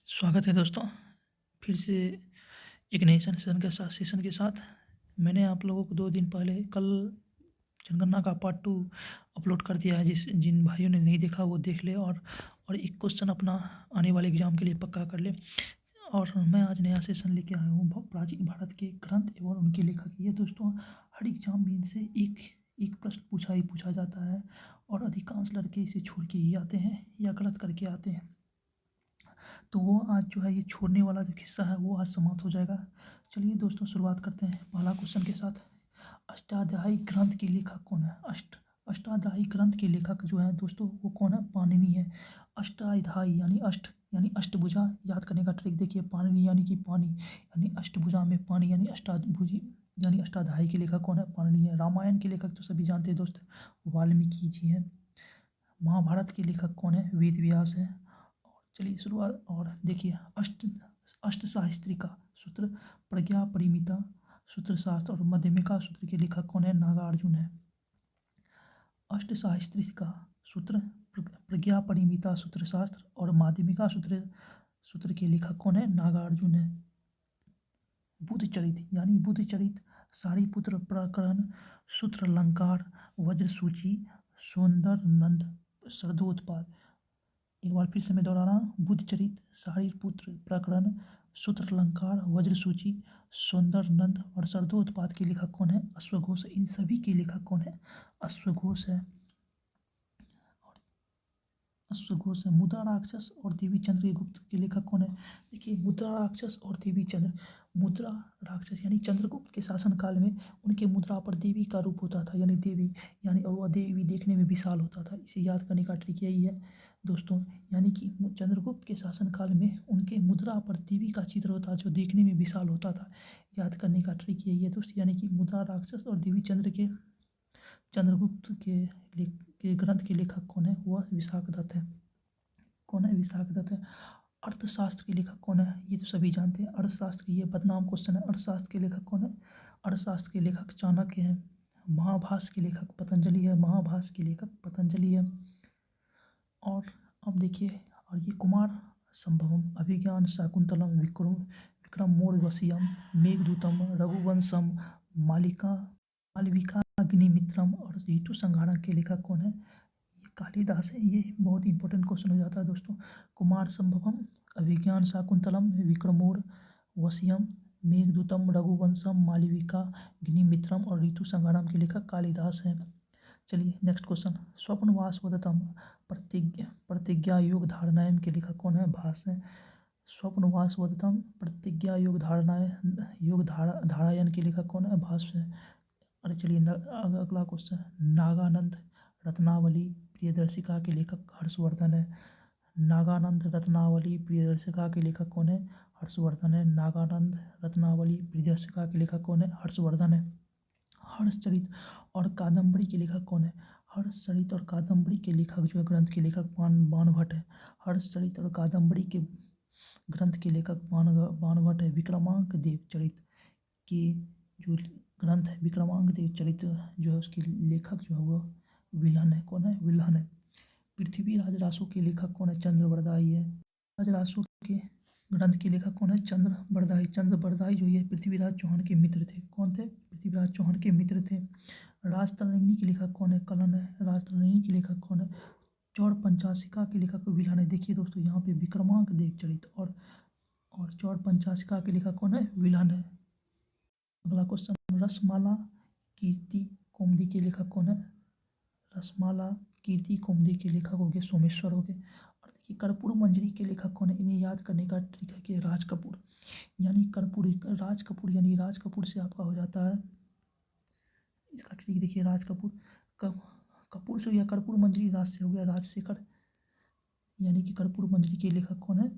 स्वागत है दोस्तों, फिर से एक नए सेशन के साथ। मैंने आप लोगों को 2 दिन पहले कल जनगणना का पार्ट 2 अपलोड कर दिया है। जिन भाइयों ने नहीं देखा वो देख ले और एक क्वेश्चन अपना आने वाले एग्ज़ाम के लिए पक्का कर ले। और मैं आज नया सेशन लेके आया हूँ प्राचीन भारत के ग्रंथ एवं उनके लेखक। ये दोस्तों हर एग्ज़ाम में इनसे एक एक प्रश्न पूछा जाता है और अधिकांश लड़के इसे छोड़ के ही आते हैं या गलत करके आते हैं। तो वो आज जो है ये छोड़ने वाला जो किस्सा है वो आज समाप्त हो जाएगा। चलिए दोस्तों शुरुआत करते हैं पहला क्वेश्चन के साथ। अष्टाध्यायी ग्रंथ के लेखक कौन है? अष्टाध्यायी ग्रंथ के लेखक जो है दोस्तों वो कौन है? पाणिनि है। अष्टाध्यायी यानी अष्टभुजा। याद करने का ट्रिक देखिए, पाणिनि यानी कि पानी यानी अष्टभुजा में पानी यानी अष्टाभुजी यानी अष्टाध्यायी के लेखक कौन है? पाणिनि है। रामायण के लेखक तो सभी जानते हैं दोस्त, वाल्मीकि जी हैं। महाभारत के लेखक कौन है? वेद व्यास है। चलिए शुरुआत और देखिए, अष्टशास्त्री का सूत्र, प्रज्ञा परिमिता सूत्र शास्त्र और मध्यमिका सूत्र के लेखक कौन है? नागार्जुन है। अष्टशास्त्री का सूत्र, प्रज्ञा परिमिता सूत्र शास्त्र और माध्यमिका सूत्र के लेखक कौन है? नागार्जुन है। बुद्धचरित, सारिपुत्र प्रकरण, सूत्रालंकार, वज्रसूची, सौंदर्यनंद, शरदोत्पाद। एक बार फिर से मैं दोहरा रहा हूँ। बुद्धचरित, सारिपुत्र प्रकरण, सूत्रालंकार, वज्रसूची, सौंदर्यनंद और शरदोत्पाद के लेखक कौन है? अश्वघोष। इन सभी के लेखक कौन है? अश्वघोष है। मुद्रा राक्षस और देवी चंद्रगुप्त के लेखक कौन है? देखिए, मुद्रा राक्षस और देवी मुद्रा राक्षस यानी चंद्रगुप्त के शासनकाल में उनके मुद्रा पर देवी का रूप होता था, यानी देवी यानी और वह देवी देखने में विशाल होता था। इसे याद करने का ट्रिक यही है दोस्तों, यानी कि चंद्रगुप्त के शासनकाल में उनके मुद्रा पर देवी का चित्र होता जो देखने में विशाल होता था। याद करने का ट्रिक यही है दोस्त, यानी कि मुद्रा राक्षस और देवी चंद्रगुप्त के ग्रंथ के लेखक कौन है? वह विशाख दत्त है। कौन है? विशाख दत्त है। अर्थशास्त्र के लेखक कौन है? ये तो सभी जानते हैं। अर्थशास्त्र, ये बदनाम क्वेश्चन है। अर्थशास्त्र के लेखक कौन है? अर्थशास्त्र के लेखक चाणक्य है। महाभाष्य के लेखक पतंजलि है। महाभाष्य के लेखक पतंजलि है। और अब देखिए, और ये कुमार संभवम, अभिज्ञान शाकुंतलम, विक्रमोर्वशीयम, मेघदूतम, रघुवंशम, मालविकाग्निमित्रम और ऋतु संहारम के लेखक कौन है? ये कालिदास है। ये बहुत इंपॉर्टेंट क्वेश्चन हो जाता है दोस्तों। कुमार संभवम, अभिज्ञान शाकुंतलम, विक्रमोर्वशीयम, मेघदूतम, रघुवंशम, मालविकाग्निमित्रम और ऋतु संहारम के लेखक कालिदास हैं। चलिए नेक्स्ट क्वेश्चन। स्वप्नवासवदतम, प्रतिज्ञा योग धारणायम के लेखक कौन है? भास है। स्वप्नवासवदतम, प्रतिज्ञा योग धारायण के लेखक कौन है? भास है। अरे चलिए अगला क्वेश्चन। नागानंद रत्नावली प्रियदर्शिका के लेखक हर्षवर्धन है। नागानंद रत्नावली प्रियदर्शिका के लेखक कौन है? हर्षवर्धन है। नागानंद रत्नावली प्रियदर्शिका के लेखक कौन है? हर्षवर्धन है। हर्षचरित और कादम्बरी के लेखक कौन है? हर्षचरित और कादम्बरी के लेखक जो है, ग्रंथ के लेखक बाणभट्ट है। हर्षचरित और कादम्बरी के ग्रंथ के लेखक बाणभट्ट है। विक्रमांक देव चरित के जो ग्रंथ है, विक्रमांक देव चरित जो है, उसके लेखक जो है वो विल्हन है। कौन है? विल्हन है। पृथ्वीराज रासो के लेखक कौन है? चंद्रबरदाई है। राज रासो के ग्रंथ के लेखक कौन है? चंद्रबरदाई। चंद्रबरदाई जो ये पृथ्वीराज चौहान के मित्र थे। कौन थे? पृथ्वीराज चौहान के मित्र थे। राजतरंगिणी के लेखक कौन है? कलन है। राजतरंगिणी के लेखक कौन है? चौड़ पंचाशिका के लेखक विल्हन है। देखिए दोस्तों, यहाँ पे विक्रमांक देव चरित और चौड़ पंचाशिका के लेखक कौन है? विल्हन है। अगला क्वेश्चन। रसमाला कीर्ति कौमुदी के लेखक कौन है? रसमाला कीर्ति कौमुदी के लेखक हो गए सोमेश्वर हो गए। और देखिए, कर्पूर मंजरी के लेखक कौन है? इन्हें याद करने का ट्रिक है कि राज कपूर यानी राज कपूर यानी राज कपूर से आपका हो जाता है। इसका ट्रिक देखिए, राज कपूर कपूर से हो गया कर्पूर मंजरी, राज से हो गया राजशेखर, यानी कि कर्पूर मंजरी के लेखक कौन है?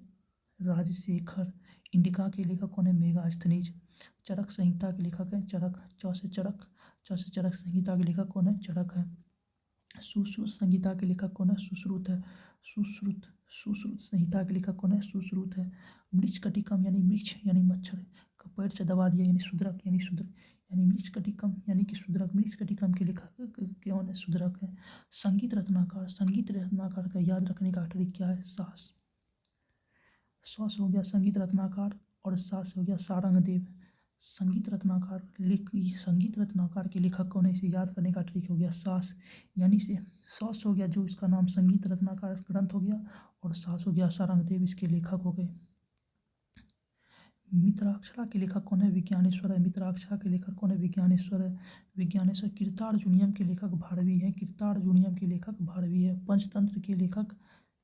राजशेखर। इंडिका के लेखक कौन है? मेगास्थनीज। चरक संहिता के लेखक है चरक। च से चरक संहिता के लेखक कौन है? चरक है। सुश्रुत संहिता के लेखक कौन है? सुश्रुत है। सुश्रुत संहिता के लेखक कौन है? सुश्रुत है। मृच्छकटिकम यानी मृक्ष यानी मच्छर का पेड़ से दबा दिया यानी शूद्रक यानी मृच्छकटिकम यानी कि शूद्रक। मृच्छकटिकम के लेखक कौन है? शूद्रक है। संगीत रत्नाकर का याद रखने का ट्रिक क्या है? सास। सौ से हो गया संगीत रत्नाकर और सात से हो गया सारंगदेव। संगीत रत्नाकर के लेखक कौन है, इसे याद करने का ट्रिक हो गया सास, यानी से सौ से हो गया जो इसका नाम संगीत रत्नाकर ग्रंथ हो गया, और सास हो गया सारंगदेव इसके लेखक हो गए। मित्राक्षरा के लेखक कौन है, विज्ञानेश्वर है। मित्राक्षरा के लेखक कौन है, विज्ञानेश्वर है। विज्ञानेश्वर। कीर्तार्जुनीयम के लेखक भारवी है। कीर्तार्जुनीयम के लेखक भारवी है। पंचतंत्र के लेखक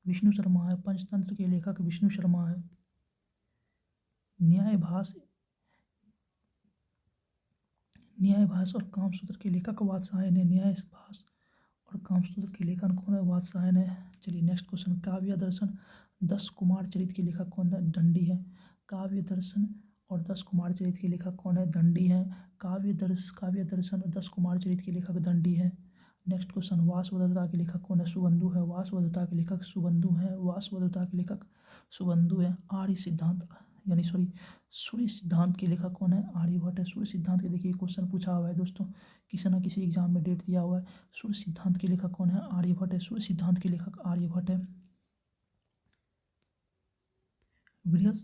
विष्णु शर्मा है। पंचतंत्र के लेखक विष्णु शर्मा है। न्यायभास और कामसूत्र के लेखक वात्सायन है। न्यायभास और कामसूत्र के लेखक कौन है, वात्सायन है। चलिए नेक्स्ट क्वेश्चन, काव्य दर्शन 10 कुमार चरित के लेखक कौन है, दंडी है। काव्य दर्शन और 10 कुमार चरित के लेखक कौन है, दंडी है। काव्य दर्शन और 10 कुमार चरित के लेखक दंडी है। नेक्स्ट क्वेश्चन, वासवदत्ता के लेखक कौन है, सुबंधु है। वासवदत्ता के लेखक सुबंधु है। वासवदत्ता के लेखक सुबंधु है। आर्य सिद्धांत यानी सूर्य सिद्धांत के लेखक कौन है, आर्यभट्ट है। सूर्य सिद्धांत के देखिए क्वेश्चन पूछा हुआ है दोस्तों, किसी न किसी एग्जाम में डेट दिया हुआ है। सूर्य सिद्धांत के लेखक कौन है, आर्यभट्ट है। सूर्य सिद्धांत के लेखक आर्यभट्ट है। बृहत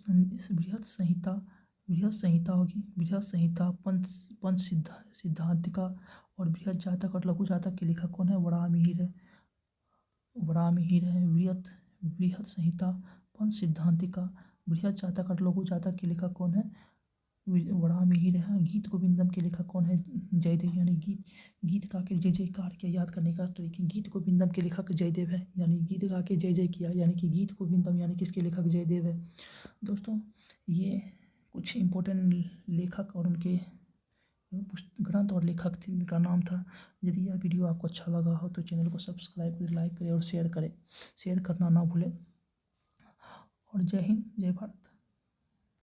संहिता होगी। बृहत संहिता पंच सिद्धांतिका और बृहत जातक और लघु जातक के लेखक कौन है, वराहमिहिर है। बृहत संहिता पंच सिद्धांतिका बृहत जातक और लघु जातक के लेखक कौन है, वराहमिहिर है। गीत गोविंदम के लेखक कौन है, जयदेव, यानी गीत गा के जय जयकार किया, याद करने का तरीके। गीत गोविंदम के लेखक जयदेव है, यानी गीत गा के जय जय किया, यानी कि गीत गोविंदम यानी किसके लेखक, जयदेव है। दोस्तों ये कुछ इम्पोर्टेंट लेखक और उनके ग्रंथ और लेखक का नाम था। यदि यह वीडियो आपको अच्छा लगा हो तो चैनल को सब्सक्राइब करें, लाइक करें और शेयर करें। शेयर करना ना भूलें। और जय हिंद, जय भारत।